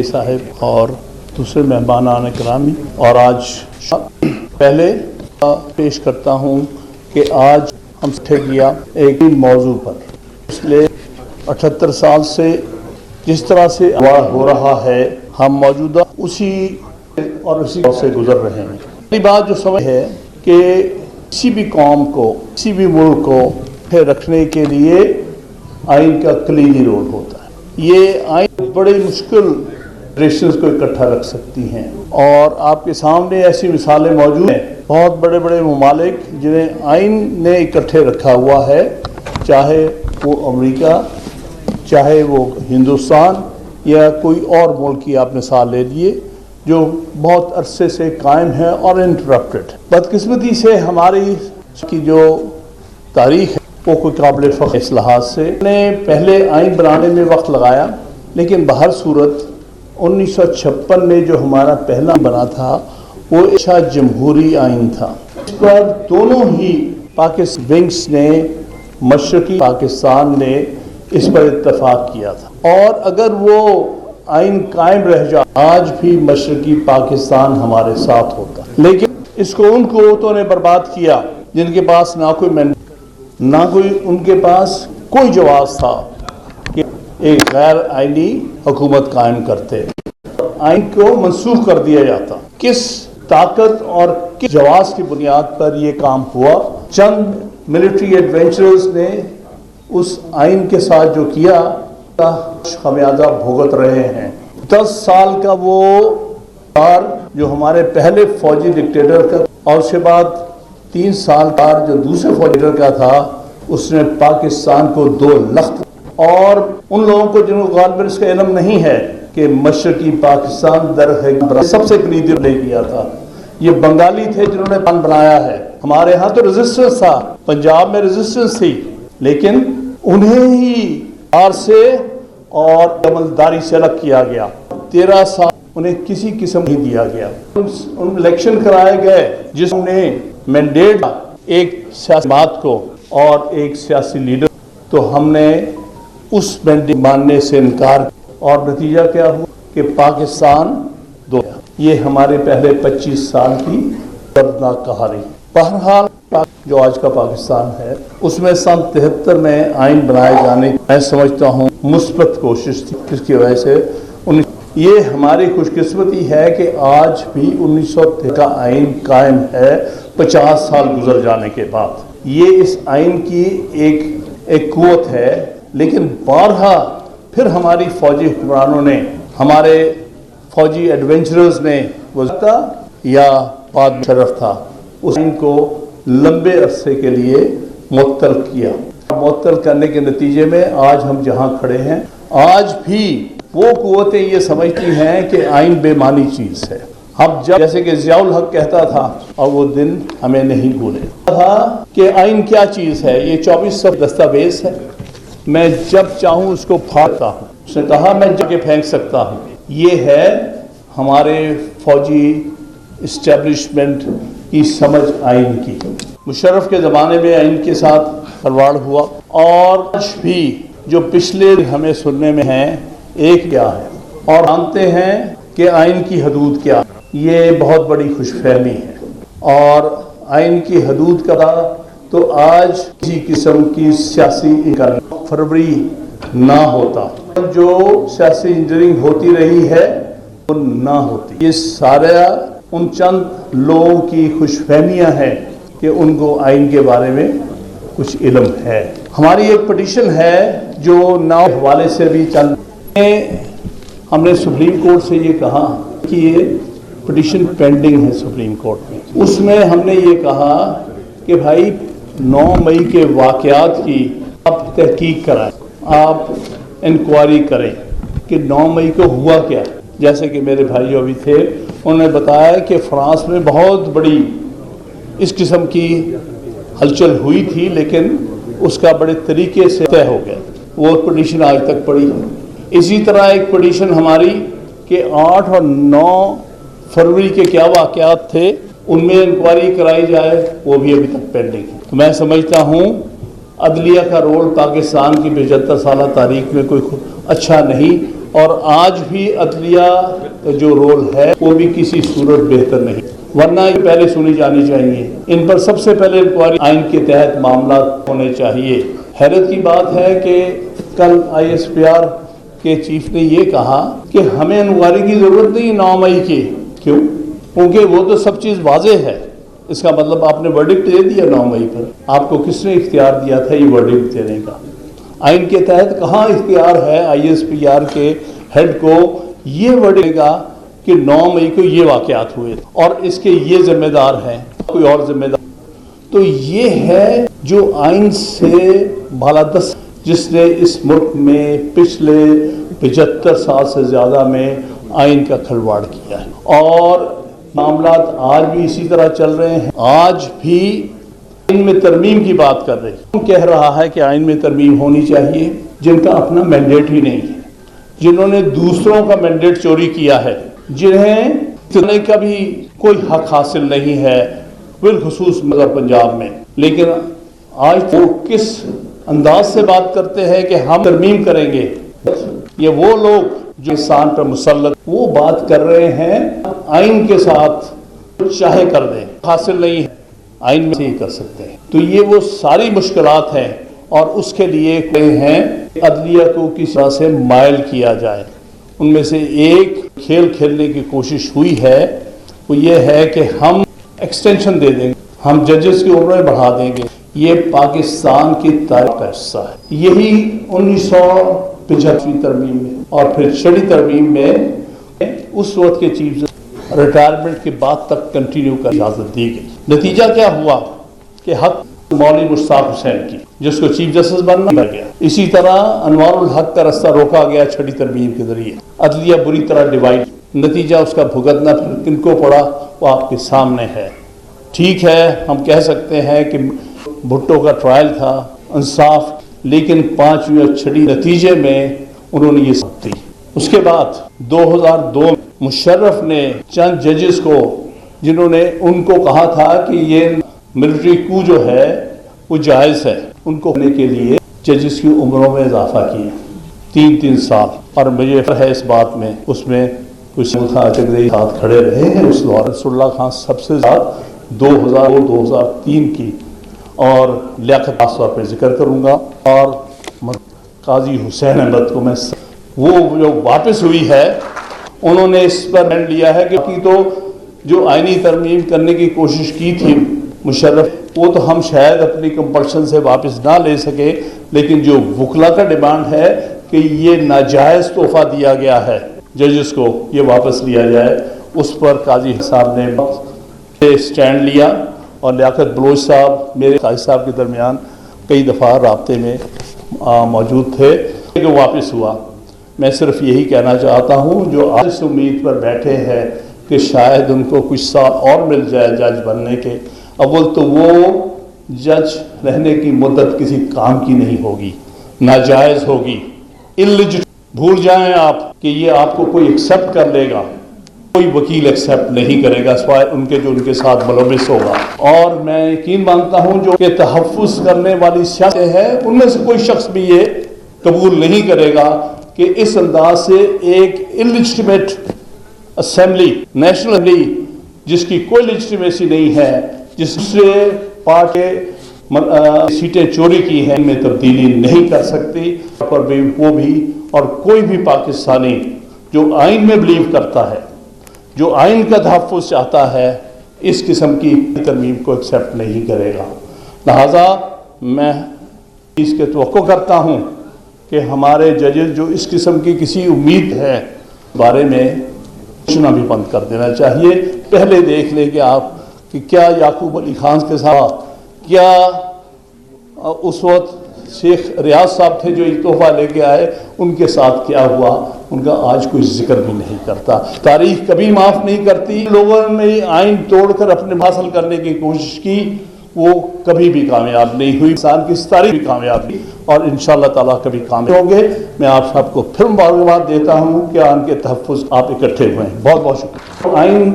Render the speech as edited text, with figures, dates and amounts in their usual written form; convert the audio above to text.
صاحب اور دوسرے مہمانان گرامی، اور آج پہلے پیش کرتا ہوں کہ آج ہم سے کیا ایک موضوع پر پچھلے 78 سال سے جس طرح سے ہو رہا ہے ہم موجودہ اسی سے گزر رہے ہیں۔ پہلی بات جو سمجھ ہے کہ کسی بھی قوم کو، کسی بھی ملک کو رکھنے کے لیے آئین کا کلیدی رول ہوتا ہے۔ یہ آئین بڑے مشکل ریشنز کو اکٹھا رکھ سکتی ہیں، اور آپ کے سامنے ایسی مثالیں موجود ہیں، بہت بڑے بڑے ممالک جنہیں آئین نے اکٹھے رکھا ہوا ہے، چاہے وہ امریکہ، چاہے وہ ہندوستان یا کوئی اور ملک کی آپ مثال لے لیے، جو بہت عرصے سے قائم ہے اور انٹرپٹڈ۔ بدقسمتی سے ہماری کی جو تاریخ ہے وہ کوئی قابل فخر اصلاحات سے نے پہلے آئین بنانے میں وقت لگایا، لیکن بہر صورت 1956 میں جو ہمارا پہلا بنا تھا وہ اچھا جمہوری آئین تھا۔ اس پر دونوں ہی پاکستان ونگز نے، مشرقی پاکستان نے اس پر اتفاق کیا تھا، اور اگر وہ آئین قائم رہ جائے آج بھی مشرقی پاکستان ہمارے ساتھ ہوتا، لیکن اس کو ان قوتوں نے برباد کیا جن کے پاس نہ کوئی ان کے پاس کوئی جواز تھا کہ ایک غیر آئینی حکومت قائم کرتے، آئین کو منسوخ کر دیا جاتا۔ کس طاقت اور کس جواز کی بنیاد پر یہ کام ہوا؟ چند ملٹری ایڈونچرز نے اس آئین کے ساتھ جو کیا خمیازہ بھگت رہے ہیں۔ 10 سال کا وہ جو ہمارے پہلے فوجی ڈکٹیٹر کا، اور اس کے بعد 3 سال جو دوسرے فوجی ڈکٹیٹر کا تھا، اس نے پاکستان کو 2 لخت، اور ان لوگوں کو جن کو غالباً اس کا علم نہیں ہے کہ مشرقی پاکستان در حقیقت سب سے قریبی لے کیا تھا، یہ بنگالی تھے جنہوں نے پان بنایا ہے۔ ہمارے ہاں تو ریزسٹنس تھا، پنجاب میں ریزسٹنس تھی، لیکن انہیں ہی آر سے اور عملداری سے الگ کیا گیا۔ 13 سال انہیں کسی قسم نہیں دیا گیا۔ ان الیکشن کرائے گئے جس نے مینڈیٹ ایک سیاسی بات کو اور ایک سیاسی لیڈر، تو ہم نے اس مینڈیٹ ماننے سے انکار، اور نتیجہ کیا ہوا کہ پاکستان یہ ہمارے پہلے 25 سال کی دردناک کہانی۔ بہرحال جو آج کا پاکستان ہے اس میں سن 73 میں آئین بنائے جانے کی میں سمجھتا ہوں مثبت کوشش تھی، جس کی وجہ سے یہ ہماری خوش قسمتی ہے کہ آج بھی 1903 کا آئین قائم ہے 50 سال گزر جانے کے بعد۔ یہ اس آئین کی ایک قوت ہے، لیکن بارہا پھر ہماری فوجی حکمرانوں نے، ہمارے فوجی ایڈونچرز نے یا بعد میں شرف تھا، اس آئین کو لمبے عرصے کے لیے معطل کیا۔ معطل کرنے کے نتیجے میں آج ہم جہاں کھڑے ہیں، آج بھی وہ قوتیں یہ سمجھتی ہیں کہ آئین بے معنی چیز ہے۔ ہم جیسے کہ ضیاء الحق کہتا تھا، اور وہ دن ہمیں نہیں بھولے تھا کہ آئین کیا چیز ہے، یہ 24 صفحہ دستاویز ہے، میں جب چاہوں اس کو پھاڑتا ہوں۔ اس نے کہا میں جا کے پھینک سکتا ہوں۔ یہ ہے ہمارے فوجی اسٹیبلشمنٹ کی سمجھ آئین کی۔ مشرف کے زمانے میں آئین کے ساتھ کھلواڑ ہوا، اور آج بھی جو پچھلے ہمیں سننے میں ہیں ایک کیا ہے، اور جانتے ہیں کہ آئین کی حدود کیا، یہ بہت بڑی خوش فہمی ہے۔ اور آئین کی حدود کا تو آج کسی قسم کی سیاسی فروری نہ ہوتا، جو سیاسی انجینئرنگ ہوتی رہی ہے وہ نہ ہوتی۔ یہ سارا ان چند لوگوں کی خوش فہمیاں ہیں کہ ان کو آئین کے بارے میں کچھ علم ہے۔ ہماری ایک پٹیشن ہے جو نام حوالے سے بھی ہم نے سپریم کورٹ سے یہ کہا کہ یہ پٹیشن پینڈنگ ہے سپریم کورٹ میں۔ اس میں ہم نے یہ کہا کہ بھائی 9 مئی کے واقعات کی آپ تحقیق کرائیں، آپ انکوائری کریں کہ 9 مئی کو ہوا کیا۔ جیسے کہ میرے بھائی ابھی تھے، انہوں نے بتایا کہ فرانس میں بہت بڑی اس قسم کی ہلچل ہوئی تھی، لیکن اس کا بڑے طریقے سے طے ہو گیا۔ وہ پٹیشن آج تک پڑی ہے۔ اسی طرح ایک پٹیشن ہماری کہ 8 اور 9 فروری کے کیا واقعات تھے، ان میں انکوائری کرائی جائے، وہ بھی ابھی تک پینڈنگ ہے۔ تو میں سمجھتا ہوں عدلیہ کا رول پاکستان کی 75 سالہ تاریخ میں کوئی اچھا نہیں، اور آج بھی عدلیہ کا جو رول ہے وہ بھی کسی صورت بہتر نہیں، ورنہ یہ پہلے سنی جانی چاہیے۔ ان پر سب سے پہلے انکوائری آئین کے تحت معاملات ہونے چاہیے۔ حیرت کی بات ہے کہ کل ISPR کے چیف نے یہ کہا کہ ہمیں انکوائری کی ضرورت نہیں 9 مئی کی۔ کیوں؟ کیونکہ وہ تو سب چیز واضح ہے۔ اس کا مطلب آپ نے ورڈکٹ دے دیا 9 مئی پر۔ آپ کو کس نے اختیار دیا تھا یہ ورڈکٹ دینے کا؟ آئین کے تحت کہاں اختیار ہے ISPR کے ہیڈ کو یہ ورڈکٹ گا کہ 9 مئی کو یہ واقعات ہوئے اور اس کے یہ ذمہ دار ہیں، کوئی اور ذمہ دار؟ تو یہ ہے جو آئین سے بالادست جس نے اس ملک میں پچھلے 75 سال سے زیادہ میں آئین کا کھلواڑ کیا ہے، اور معاملات آج بھی اسی طرح چل رہے ہیں۔ آج بھی آئین میں ترمیم کی بات کر رہے ہیں، کہہ رہا ہے کہ آئین میں ترمیم ہونی چاہیے جن کا اپنا مینڈیٹ ہی نہیں ہے، جنہوں نے دوسروں کا مینڈیٹ چوری کیا ہے، جنہیں چننے کا بھی کوئی حق حاصل نہیں ہے، بالخصوص مگر پنجاب میں۔ لیکن آج وہ کس انداز سے بات کرتے ہیں کہ ہم ترمیم کریں گے۔ یہ وہ لوگ جو انسان پر مسلط وہ بات کر رہے ہیں آئین کے ساتھ چاہے کر دیں، حاصل نہیں ہے، آئین میں ہی کر سکتے ہیں۔ تو یہ وہ ساری مشکلات ہیں، اور اس کے لیے کہے ہیں عدلیہ کو کس طرح سے مائل کیا جائے۔ ان میں سے ایک کھیل کھیلنے کی کوشش ہوئی ہے، وہ یہ ہے کہ ہم ایکسٹینشن دے دیں گے، ہم ججز کی عمریں بڑھا دیں گے۔ یہ پاکستان کی تاریخ کا حصہ ہے۔ یہی 1975 ترمیم میں اور پھر 6 ترمیم میں اس وقت کے چیف ریٹائرمنٹ کے بعد تک کنٹینیو کا اجازت دی گئی۔ نتیجہ کیا ہوا کہ حق مولوی مشتاق حسین کی، جس کو چیف جسٹس بننا گیا۔ اسی طرح انوار الحق کا رستہ روکا گیا 6 ترمیم کے ذریعے۔ عدلیہ بری طرح ڈیوائڈ، نتیجہ اس کا بھگتنا پھر کن کو پڑا وہ آپ کے سامنے ہے۔ ٹھیک ہے، ہم کہہ سکتے ہیں کہ بھٹو کا ٹرائل تھا انصاف، لیکن 5ویں اور 6 نتیجے میں انہوں نے یہ سب دی۔ اس کے بعد 2002 میں مشرف نے چند ججز کو، جنہوں نے ان کو کہا تھا کہ یہ ملٹری کو جو ہے وہ جائز ہے، ان کو کرنے کے لیے ججز کی عمروں میں اضافہ کیا 3 سال۔ اور مجھے فخر ہے اس بات میں، اس میں کچھ خان چگری ساتھ کھڑے رہے ہیں اس دور۔ رسول اللہ خان سب سے زیادہ 2002-2003 کی، اور لیاقت خاص طور پہ ذکر کروں گا، اور قاضی حسین احمد کو میں وہ جو واپس ہوئی ہے انہوں نے اس پر اینڈ لیا ہے کہ تو جو آئینی ترمیم کرنے کی کوشش کی تھی مشرف، وہ تو ہم شاید اپنی کمپلشن سے واپس نہ لے سکے، لیکن جو وکلا کا ڈیمانڈ ہے کہ یہ ناجائز تحفہ دیا گیا ہے ججز کو، یہ واپس لیا جائے، اس پر قاضی صاحب نے سٹینڈ لیا، اور لیاقت بلوچ صاحب میرے قاضی صاحب کے درمیان کئی دفعہ رابطے میں موجود تھے کہ واپس ہوا۔ میں صرف یہی کہنا چاہتا ہوں جو آج اس امید پر بیٹھے ہیں کہ شاید ان کو کچھ سال اور مل جائے جج بننے کے، اول تو وہ جج رہنے کی مدت کسی کام کی نہیں ہوگی، ناجائز ہوگی، بھول جائیں آپ کہ یہ آپ کو کوئی ایکسیپٹ کر لے گا، کوئی وکیل ایکسیپٹ نہیں کرے گا سوائے ان کے جو ان کے ساتھ ملوث ہوگا۔ اور میں یقین مانتا ہوں جو کہ تحفظ کرنے والی سیاستیں ہیں ان میں سے کوئی شخص بھی یہ قبول نہیں کرے گا کہ اس انداز سے ایک انلیجٹمیٹ اسمبلی، نیشنل اسمبلی جس کی کوئی لیجٹمیسی نہیں ہے، جس سے پارٹی سیٹیں چوری کی ہیں، میں تبدیلی نہیں کر سکتی، پر بھی وہ بھی اور کوئی بھی پاکستانی جو آئین میں بلیو کرتا ہے، جو آئین کا تحفظ چاہتا ہے، اس قسم کی ترمیم کو ایکسیپٹ نہیں کرے گا۔ لہذا میں اس کے توقع کرتا ہوں کہ ہمارے ججز جو اس قسم کی کسی امید ہے بارے میں سوچنا بھی بند کر دینا چاہیے۔ پہلے دیکھ لیں کہ آپ کہ کیا یعقوب علی خان کے ساتھ، کیا اس وقت شیخ ریاض صاحب تھے جو ایک تحفہ لے کے آئے، ان کے ساتھ کیا ہوا، ان کا آج کوئی ذکر بھی نہیں کرتا۔ تاریخ کبھی معاف نہیں کرتی۔ لوگوں نے آئین توڑ کر اپنے حاصل کرنے کی کوشش کی، وہ کبھی بھی کامیاب نہیں ہوئی، انسان کی تاریخ بھی کامیاب نہیں، اور انشاءاللہ تعالیٰ کبھی کامیاب ہوں گے۔ میں آپ سب کو پھر مبارکباد دیتا ہوں کہ آئین کے تحفظ آپ اکٹھے ہوئے ہیں۔ بہت بہت شکریہ۔ آئین